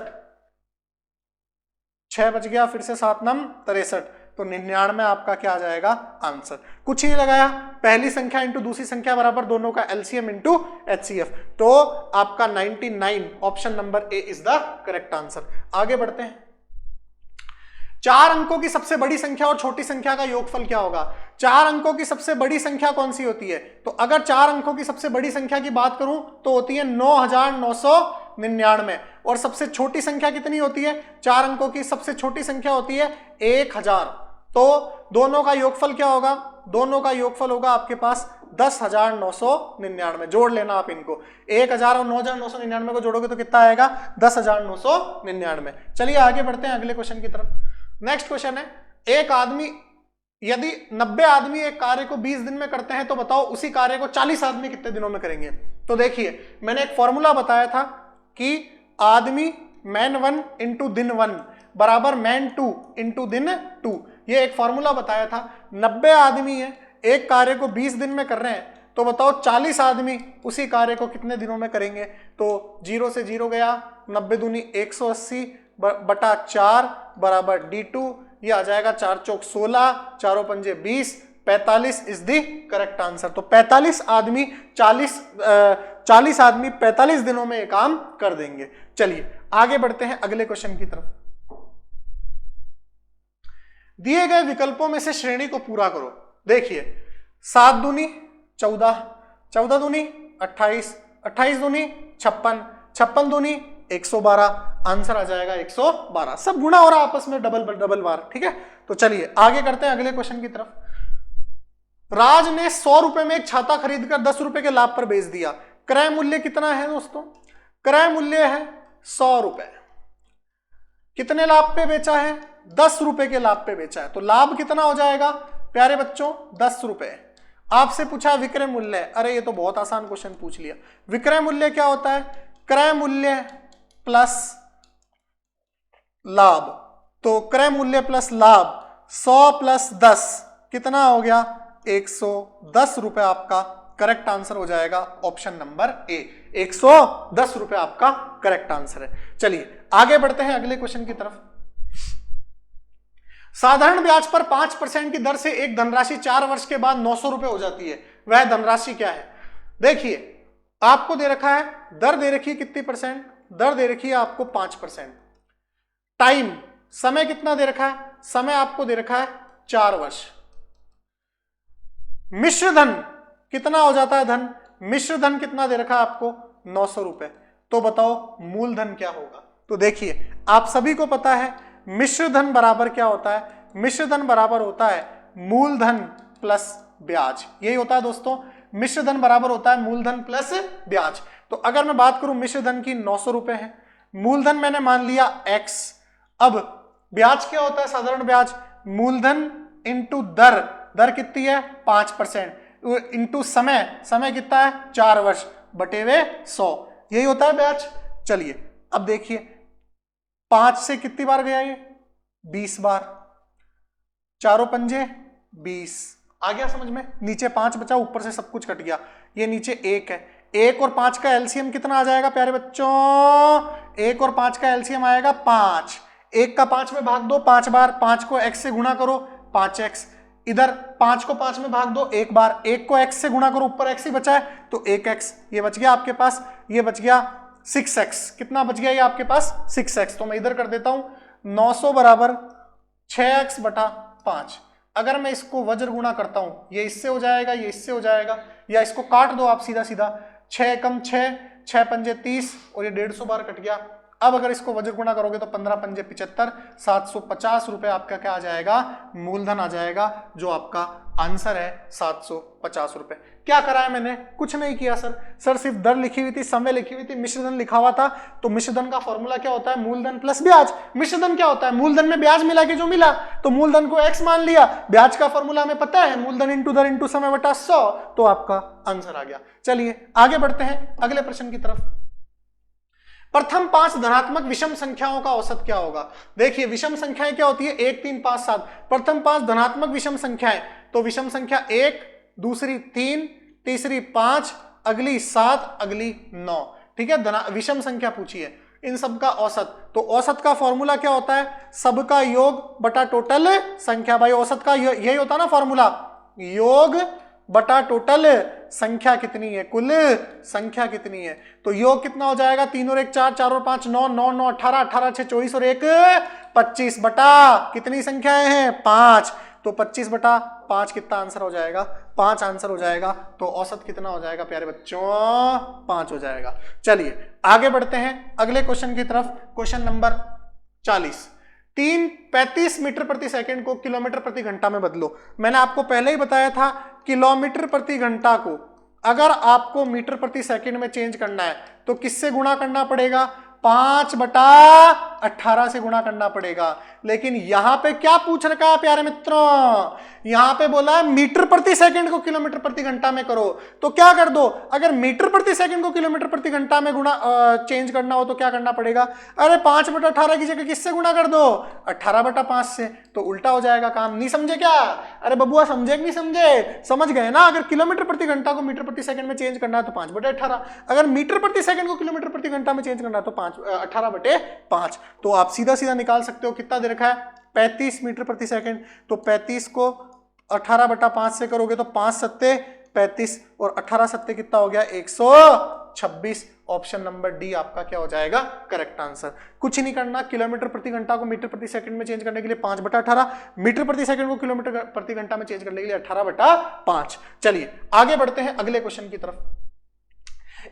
6 बच गया, फिर से 7 नम 63, तो 99 आपका क्या आ जाएगा आंसर। कुछ ही लगाया, पहली संख्या इंटू दूसरी संख्या बराबर दोनों का एलसीएम इंटू एचसीएफ, तो आपका 99 option number A is the correct answer. आगे बढ़ते हैं। 4 अंकों की सबसे बड़ी संख्या और छोटी संख्या का योगफल क्या होगा। 4 अंकों की सबसे बड़ी संख्या कौन सी होती है, तो अगर 4 अंकों की सबसे बड़ी संख्या की बात करूं तो होती है 9999, और सबसे छोटी संख्या कितनी होती है, 4 अंकों की सबसे छोटी संख्या होती है 1000, तो दोनों का योगफल क्या होगा, दोनों का योगफल होगा आपके पास 10,999, जोड़ लेना आप इनको, 1000 और 9,999 को जोड़ोगे तो कितना आएगा 10,999। चलिए आगे बढ़ते हैं अगले क्वेश्चन की तरफ। नेक्स्ट क्वेश्चन है, एक आदमी यदि 90 आदमी एक कार्य को 20 दिन में करते हैं तो बताओ उसी कार्य को 40 आदमी कितने दिनों में करेंगे। तो देखिए मैंने एक फॉर्मूला बताया था कि आदमी मैन 1 इंटू दिन 1 बराबर मैन 2 इंटू दिन 2, ये एक फॉर्मूला बताया था। 90 आदमी है, एक कार्य को 20 दिन में कर रहे हैं, तो बताओ 40 आदमी उसी कार्य को कितने दिनों में करेंगे। तो 0 से 0 गया, 90 दूनी 180 बटा 4 बराबर D2, ये आ जाएगा 4 चौक 16, 4 पंजे 20, 45 इज द करेक्ट आंसर। तो 45 आदमी 40 आदमी 45 दिनों में ये काम कर देंगे। चलिए आगे बढ़ते हैं अगले क्वेश्चन की तरफ। दिए गए विकल्पों में से श्रेणी को पूरा करो। देखिए 7 दूनी 14, 14 दूनी 28, 28 दूनी 56, 56 दूनी 112, आंसर आ जाएगा 112। सब गुणा हो रहा है आपस में डबल बार, ठीक है। तो चलिए आगे करते हैं अगले क्वेश्चन की तरफ। राज ने 100 रुपए में एक छाता खरीदकर 10 रुपए के लाभ पर बेच दिया। क्रय मूल्य कितना है दोस्तों? क्रय मूल्य है 100 रुपए। कितने लाभ पे बेचा है? 10 रुपए के लाभ पे बेचा है। तो लाभ कितना हो जाएगा प्यारे बच्चों? 10 रुपए। आपसे पूछा विक्रय मूल्य, अरे ये तो बहुत आसान क्वेश्चन पूछ लिया। विक्रय मूल्य क्या होता है? क्रय मूल्य प्लस लाभ। तो क्रय मूल्य प्लस लाभ 100 प्लस 10 कितना हो गया? 110 रुपए आपका करेक्ट आंसर हो जाएगा। ऑप्शन नंबर ए, 110 रुपए आपका करेक्ट आंसर है। चलिए आगे बढ़ते हैं अगले क्वेश्चन की तरफ। साधारण ब्याज पर 5% की दर से एक धनराशि 4 वर्ष के बाद 900 रुपए हो जाती है। वह धनराशि क्या है? देखिए आपको दे रखा है, दर दे रखी है कितनी परसेंट? दर दे रखी है आपको 5%। टाइम, समय कितना दे रखा है? समय आपको दे रखा है 4 वर्ष। मिश्र धन कितना हो जाता है? धन, मिश्र धन कितना दे रखा है आपको? 900 रुपए। तो बताओ मूलधन क्या होगा? तो देखिए आप सभी को पता है मिश्र धन बराबर क्या होता है? मिश्र धन बराबर होता है मूलधन प्लस ब्याज। यही होता है दोस्तों, मिश्र धन बराबर होता है मूलधन प्लस ब्याज। तो अगर मैं बात करूं मिश्र धन की 900 रुपए है, मूलधन मैंने मान लिया x। अब ब्याज क्या होता है? साधारण ब्याज मूलधन इंटू दर, दर कितनी है? 5% इंटू समय, समय कितना है? 4 वर्ष बटे हुए 100, यही होता है ब्याज। चलिए अब देखिए 5 से कितनी बार गया ये? 20 बार, चारों पंजे 20। आ गया समझ में? नीचे 5 बचा, ऊपर से सब कुछ कट गया। ये नीचे 1 है। 1 और 5 का एलसीएम कितना आ जाएगा प्यारे बच्चों? 1 और 5 का एलसीएम आएगा 5। 1 का 5 में भाग दो 5 बार, 5 को x से गुणा करो 5x। इधर 5 को 5 में भाग दो 1 बार, 1 को x से गुणा करो, ऊपर x ही बचा है तो 1x। ये बच गया आपके पास, ये बच गया 6x। कितना बच गया ये आपके पास? 6x। तो मैं इधर कर देता हूं 900 बराबर 6x बटा 5। अगर मैं इसको वज्र गुणा करता हूं, ये इससे हो जाएगा, ये इससे हो जाएगा, या इसको काट दो आप सीधा सीधा, 6 कम 6, 6 पंजे 30 और ये 150 बार कट गया। अब अगर इसको वज्र गुणा करोगे तो 15 पंजे 75, 750 रुपए आपका क्या आ जाएगा? मूलधन आ जाएगा, जो आपका आंसर है 750 रुपए। क्या करा है मैंने? कुछ नहीं किया सर सिर्फ दर लिखी हुई थी, समय लिखी हुई थी, मिश्रधन लिखा हुआ था। तो मिश्रधन का फॉर्मूला क्या होता है? मूलधन प्लस ब्याज। मिश्रधन क्या होता है? मूलधन में ब्याज मिला के जो मिला, तो मूलधन को x मान लिया। ब्याज का फॉर्मूला हमें पता है, मूलधन इंटू दर इंटू समय बटा 100, तो आपका आंसर आ गया। चलिए आगे बढ़ते हैं अगले प्रश्न की तरफ। प्रथम 5 धनात्मक विषम संख्याओं का औसत क्या होगा? देखिए विषम संख्याएं क्या होती है? 1 3 5 7। प्रथम 5 धनात्मक विषम संख्याएं, तो विषम संख्या 1, दूसरी 3, तीसरी 5, अगली 7, अगली 9। ठीक है, विषम संख्या पूछी है, इन सब का औसत। तो औसत का फॉर्मूला क्या होता है? सबका योग बटा टोटल संख्या। भाई औसत का यही होता है ना फॉर्मूला, योग बटा टोटल संख्या कितनी है, कुल संख्या कितनी है। तो योग कितना हो जाएगा? 3 और 1 4, 4 और 5 9, 9 9 18, 18 6 24 और 1 25 बटा कितनी संख्याएं हैं? 5। तो 25 बटा 5 कितना आंसर हो जाएगा? 5 आंसर हो जाएगा। तो औसत कितना हो जाएगा प्यारे बच्चों? 5 हो जाएगा। चलिए आगे बढ़ते हैं अगले क्वेश्चन की तरफ। Question number 40। 35 मीटर प्रति सेकंड को किलोमीटर प्रति घंटा में बदलो। मैंने आपको पहले ही बताया था किलोमीटर प्रति घंटा को अगर आपको मीटर प्रति सेकंड में चेंज करना है तो किससे गुणा करना पड़ेगा? 5 बटा 18 से गुणा करना पड़ेगा। लेकिन यहां पे क्या पूछ रखा है प्यारे मित्रों? यहां पे बोला है मीटर प्रति सेकंड को किलोमीटर प्रति घंटा में करो। तो क्या कर दो, अगर मीटर प्रति सेकंड को किलोमीटर प्रति घंटा में गुणा चेंज करना हो तो क्या करना पड़ेगा? अरे 5 बटा 18 की जगह किससे गुणा कर दो? 18 बटा 5 से। तो उल्टा हो जाएगा काम। नहीं समझे क्या? अरे बबुआ समझे कि नहीं समझे? समझ गए ना। अगर किलोमीटर प्रति घंटा को मीटर प्रति सेकंड में चेंज करना है तो 5 बटे 18, अगर मीटर प्रति सेकंड को किलोमीटर प्रति घंटा में चेंज करना है तो 18 बटे 5। तो आप सीधा सीधा निकाल सकते हो। कितना दे रखा है? 35 मीटर प्रति सेकंड। तो 35 को 18 बटा 5 से करोगे तो 5 सत्ते 35 और 18 सत्ते कितना हो गया? 126। ऑप्शन नंबर डी आपका क्या हो जाएगा? Correct answer. कुछ नहीं करना, किलोमीटर प्रति घंटा को मीटर प्रति सेकंड में चेंज करने के लिए 5 बटा 18, मीटर प्रति सेकंड को किलोमीटर प्रति घंटा में चेंज करने के लिए 18 बटा 5। चलिए आगे बढ़ते हैं अगले क्वेश्चन की तरफ।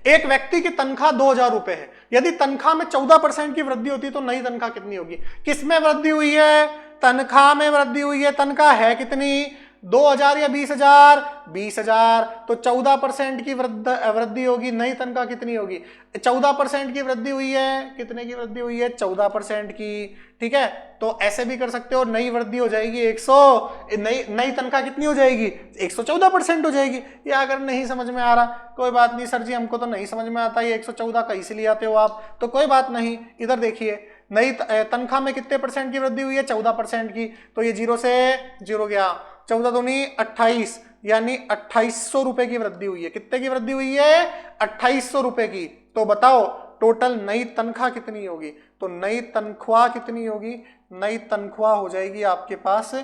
एक व्यक्ति की तनख्वाह 2000 रुपए है, यदि तनख्वाह में 14% की वृद्धि होती है तो नई तनख्वाह कितनी होगी? किसमें वृद्धि हुई है? तनख्वाह में वृद्धि हुई है। तनख्वाह है कितनी? 2000 या 20,000? 20,000। तो 14% की वृद्धि होगी, नई तनख्वाह कितनी होगी? 14% की वृद्धि हुई है, कितने की वृद्धि हुई है? 14% की। ठीक है, तो ऐसे भी कर सकते हो, नई वृद्धि हो जाएगी 100, नई तनख्वाह कितनी हो जाएगी? 114% हो जाएगी। या अगर नहीं समझ में आ रहा, कोई बात नहीं सर जी, हमको तो नहीं समझ में आता ये 114 कहीं से ले आते हो आप, तो कोई बात नहीं, इधर देखिए नई तनख्वाह में कितने परसेंट की वृद्धि हुई है? 14% की। तो ये 0 से 0 गया, 14 दूनी 28, यानी 2800 रुपए की वृद्धि हुई है। कितने की वृद्धि हुई है? 2800 रुपए की। तो बताओ टोटल नई तनख्वाह कितनी होगी? तो नई तनख्वाह कितनी होगी? नई तनख्वाह हो जाएगी आपके पास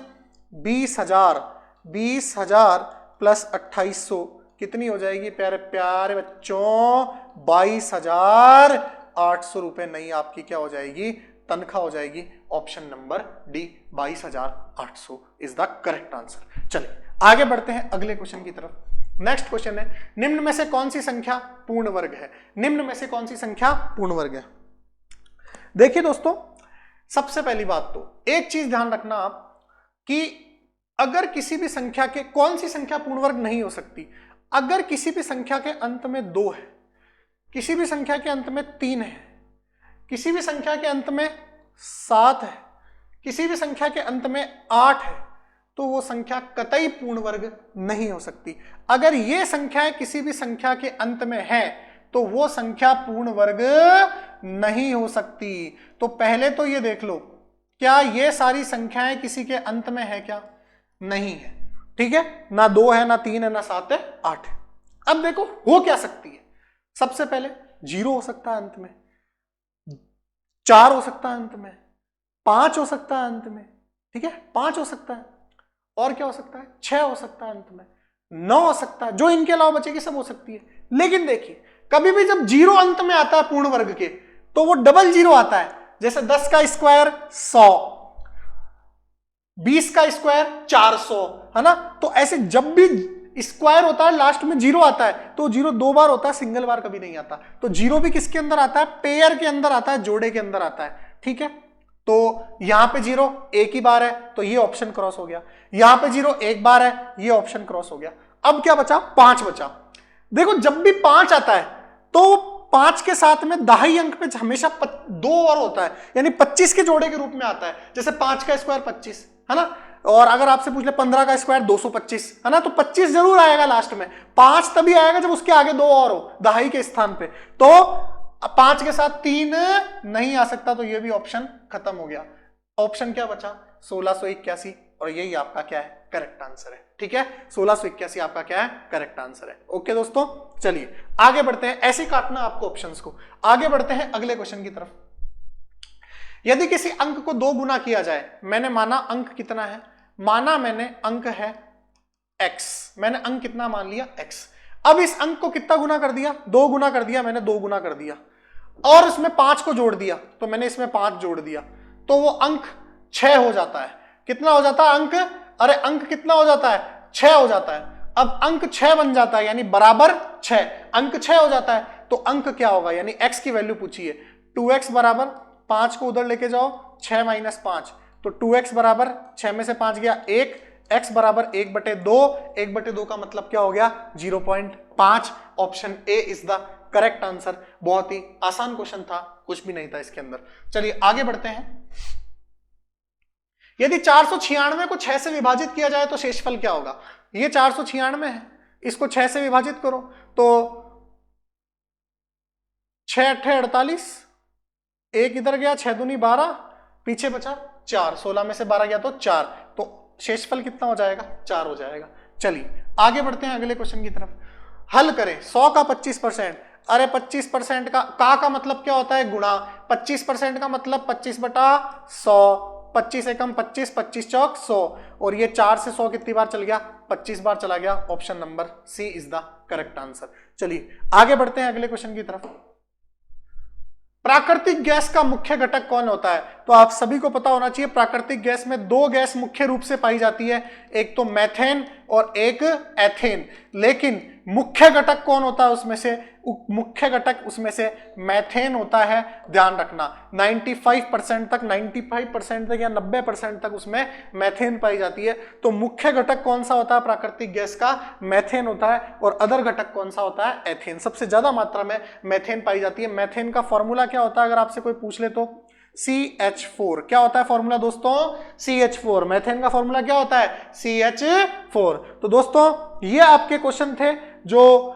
20,000। 20,000 प्लस 2800 कितनी हो जाएगी प्यारे प्यारे बच्चों? 22,800 रुपए नई आपकी क्या हो जाएगी? तनख्वाह हो जाएगी। Option number D 22,800 is the correct answer. चलिए आगे बढ़ते हैं अगले क्वेश्चन की तरफ। नेक्स्ट क्वेश्चन है, निम्न में से कौन सी संख्या पूर्ण वर्ग है? निम्न में से कौन सी संख्या पूर्ण वर्ग है? देखिए दोस्तों, सबसे पहली बात तो एक चीज ध्यान रखना आप कि अगर किसी भी संख्या के, कौन सी संख्या पूर्ण वर्ग नहीं हो सकती? अगर किसी भी संख्या के अंत में 2 है, किसी भी संख्या के अंत में 3 है, किसी भी संख्या के अंत में 7 है, किसी भी संख्या के अंत में 8 है, तो वो संख्या कतई पूर्ण वर्ग नहीं हो सकती। अगर ये संख्याएं किसी भी संख्या के अंत में है तो वो संख्या पूर्ण वर्ग नहीं हो सकती। तो पहले तो ये देख लो, क्या ये सारी संख्याएं किसी के अंत में है? क्या नहीं है। ठीक है, ना 2 है, ना 3 है, ना 7 है, 8 है। अब देखो हो क्या सकती है। सबसे पहले 0 हो सकता है अंत में, 4 हो सकता है अंत में, 5 हो सकता है अंत में। ठीक है, 5 हो सकता है, और क्या हो सकता है? 6 हो सकता है अंत में, 9 हो सकता है, जो इनके अलावा बचेगी सब हो सकती है। लेकिन देखिए कभी भी जब 0 अंत में आता है पूर्ण वर्ग के तो वो डबल 0 आता है। जैसे 10 का स्क्वायर 100, 20 का स्क्वायर 400, है ना? तो ऐसे जब भी स्क्वायर होता है लास्ट में 0 आता है, तो 0 2 बार होता है, सिंगल बार कभी नहीं आता। तो 0 भी किसके अंदर आता है? पेयर के अंदर आता है, जोड़े के अंदर आता है। ठीक है, तो यहां पे 0 एक ही बार है, तो ये ऑप्शन क्रॉस हो गया। यहां पे 0 एक बार है, ये ऑप्शन क्रॉस हो गया। अब क्या बचा? 5 बचा। देखो जब भी 5 आता है तो 5 के साथ में दहाई अंक पे हमेशा 2 और होता है, यानी 25 के जोड़े के रूप में आता है। जैसे 5 का स्क्वायर 25, है ना? और अगर आपसे पूछ ले 15 का स्क्वायर 225, है ना? तो 25 जरूर आएगा लास्ट में। 5 तभी आएगा जब उसके आगे 2 और हो दहाई के स्थान पे। तो 5 के साथ 3 नहीं आ सकता, तो ये भी ऑप्शन खत्म हो गया। ऑप्शन क्या बचा? 1681, और यही आपका क्या है? करेक्ट आंसर है। ठीक है, 1681 आपका क्या है? करेक्ट आंसर है। ओके दोस्तों, चलिए आगे बढ़ते हैं। ऐसे काटना आपको ऑप्शंस को। आगे बढ़ते हैं अगले क्वेश्चन की तरफ। यदि किसी अंक को 2 गुना किया जाए, मैंने माना अंक कितना है? माना मैंने अंक है x, मैंने अंक कितना मान लिया? x। अब इस अंक को कितना गुना कर दिया? 2 गुना कर दिया मैंने, 2 गुना कर दिया, और इसमें 5 को जोड़ दिया, तो मैंने इसमें 5 जोड़ दिया, तो वो अंक 6 हो जाता है। कितना हो जाता है अंक? अरे अंक कितना हो जाता है? 6 हो जाता है। अब अंक 6 बन जाता है, यानी बराबर 6। अंक 6 हो जाता है, तो अंक क्या होगा? यानी x की वैल्यू पूछिए। 2x बराबर 5 को उधर लेके जाओ, 6 - 5, तो 2x बराबर 6 में से 5 गया 1, x बराबर 1/2, 1/2 का मतलब क्या हो गया? 0.5। Option A is the correct answer. बहुत ही आसान क्वेश्चन था, कुछ भी नहीं था इसके अंदर। चलिए आगे बढ़ते हैं। यदि 496 को 6 से विभाजित किया जाए तो शेषफल क्या होगा? ये 496 है, इसको 6 से विभाजित करो तो 6 × 8 = 48, 1 इधर गया, 6 दूनी 12, पीछे बचा 4, 16 में से 12 गया तो 4, तो शेषफल कितना हो जाएगा? 4 हो जाएगा। चलिए आगे बढ़ते हैं अगले क्वेश्चन की तरफ। हल करें 100 का 25%। अरे 25% का मतलब क्या होता है? गुणा। 25% का मतलब 25/100, 25 एकम 25, 25 चौक 100, और ये 4 से 100 कितनी बार चल गया? 25 बार चला गया। Option number C is the correct answer. चलिए आगे बढ़ते हैं अगले क्वेश्चन की तरफ। प्राकृतिक गैस का मुख्य घटक कौन होता है? तो आप सभी को पता होना चाहिए प्राकृतिक गैस में दो गैस मुख्य रूप से पाई जाती है, एक तो मेथेन और एक एथेन। लेकिन मुख्य घटक कौन होता है उसमें से? मुख्य घटक उसमें से मेथेन होता है। ध्यान रखना 95% तक या 90% तक उसमें मेथेन पाई जाती है। तो मुख्य घटक कौन सा होता है प्राकृतिक गैस का? मेथेन होता है। और अदर घटक कौन सा होता है? एथेन। सबसे ज्यादा मात्रा में मेथेन पाई जाती है। मेथेन का फॉर्मूला क्या होता है अगर आपसे कोई पूछ ले तो? CH4। क्या होता है फॉर्मूला दोस्तों? CH4। मेथेन का फॉर्मूला क्या होता है? CH4। तो दोस्तों ये आपके क्वेश्चन थे जो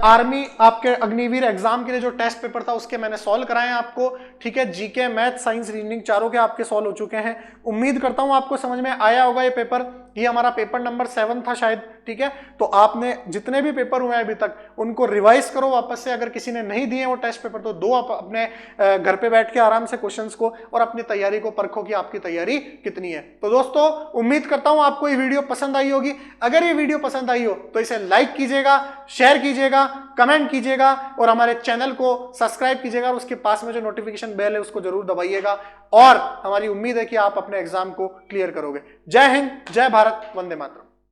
आर्मी आपके अग्निवीर एग्जाम के लिए जो टेस्ट पेपर था उसके मैंने सॉल्व कराए हैं आपको। ठीक है, जीके, मैथ, साइंस, रीजनिंग चारों के आपके सॉल्व हो चुके हैं। उम्मीद करता हूं आपको समझ में आया होगा ये पेपर। ये हमारा पेपर नंबर 7 था शायद। ठीक है, तो आपने जितने भी पेपर हुए अभी तक उनको रिवाइज करो वापस से। अगर किसी ने नहीं दिए वो टेस्ट पेपर तो दो आप अपने घर पे बैठ के आराम से क्वेश्चंस को और अपनी तैयारी को परखो कि आपकी तैयारी कितनी है। तो दोस्तों उम्मीद करता हूं आपको ये वीडियो पसंद आई होगी। अगर ये वीडियो पसंद आई हो तो इसे लाइक कीजिएगा, शेयर कीजिएगा, कमेंट कीजिएगा और हमारे चैनल को सब्सक्राइब कीजिएगा और उसके पास में जो नोटिफिकेशन बेल है उसको जरूर दबाइएगा। और हमारी उम्मीद है कि आप अपने एग्जाम को क्लियर करोगे। जय हिंद, जय भारत, वंदे मातरम।